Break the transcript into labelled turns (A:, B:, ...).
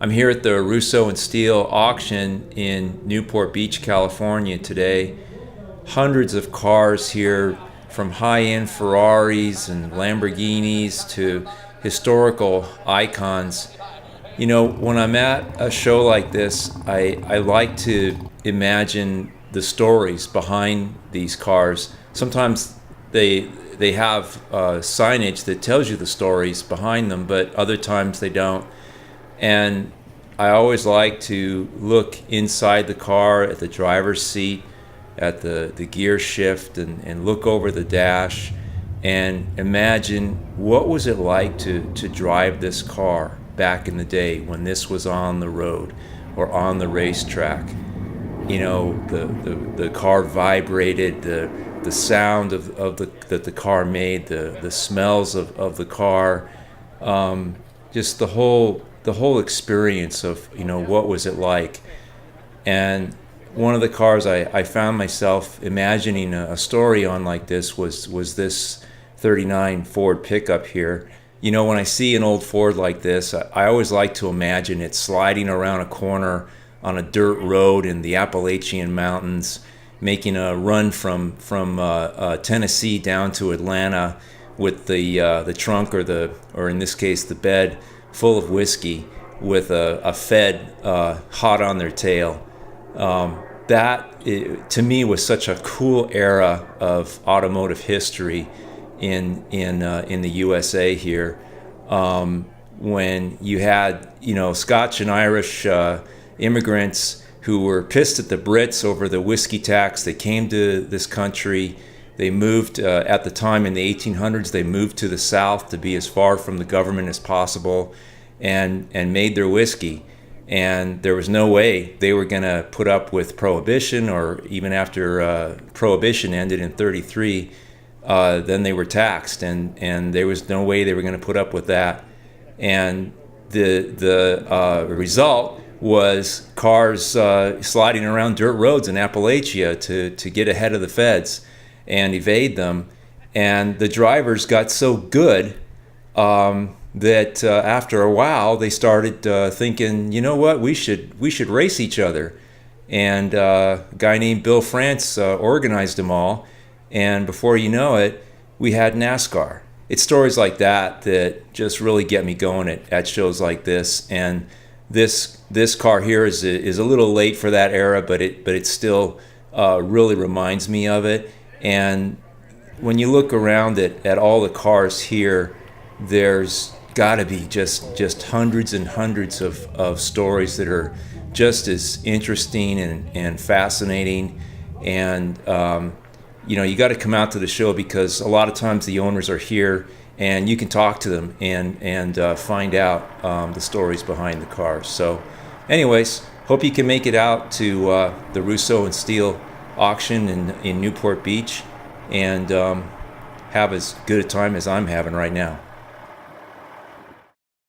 A: I'm here at the Russo Steele auction in Newport Beach, California today. Hundreds of cars here, from high-end Ferraris and Lamborghinis to historical icons. You know, when I'm at a show like this, I like to imagine the stories behind these cars. Sometimes they have signage that tells you the stories behind them, but other times they don't. And I always like to look inside the car at the driver's seat, at the gear shift, and look over the dash and imagine what was it like to drive this car back in the day when this was on the road or on the racetrack. You know, the car vibrated, the sound that the car made, the smells of the car, just the whole experience of, you know, what was it like. And one of the cars I found myself imagining a story on like this was this 39 Ford pickup here. You know, when I see an old Ford like this, I always like to imagine it sliding around a corner on a dirt road in the Appalachian Mountains, making a run from Tennessee down to Atlanta with the trunk or in this case the bed full of whiskey with a Fed hot on their tail. That to me was such a cool era of automotive history in the USA here, when you had, you know, Scotch and Irish immigrants who were pissed at the Brits over the whiskey tax. They came to this country. They moved, at the time in the 1800s, they moved to the South to be as far from the government as possible and made their whiskey. And there was no way they were going to put up with Prohibition, or even after Prohibition ended in 33, then they were taxed, and there was no way they were going to put up with that. And the result was cars sliding around dirt roads in Appalachia to get ahead of the feds and evade them. And the drivers got so good that after a while they started thinking, you know what, we should race each other. And a guy named Bill France organized them all, and before you know it, we had NASCAR. It's stories like that that just really get me going at shows like this. And this car here is a little late for that era, but it still really reminds me of it. And when you look around at all the cars here, there's got to be just hundreds and hundreds of stories that are just as interesting and fascinating. And you know, you got to come out to the show, because a lot of times the owners are here and you can talk to them and find out the stories behind the cars. So anyways, hope you can make it out to the Russo Steele auction in Newport Beach and have as good a time as I'm having right now.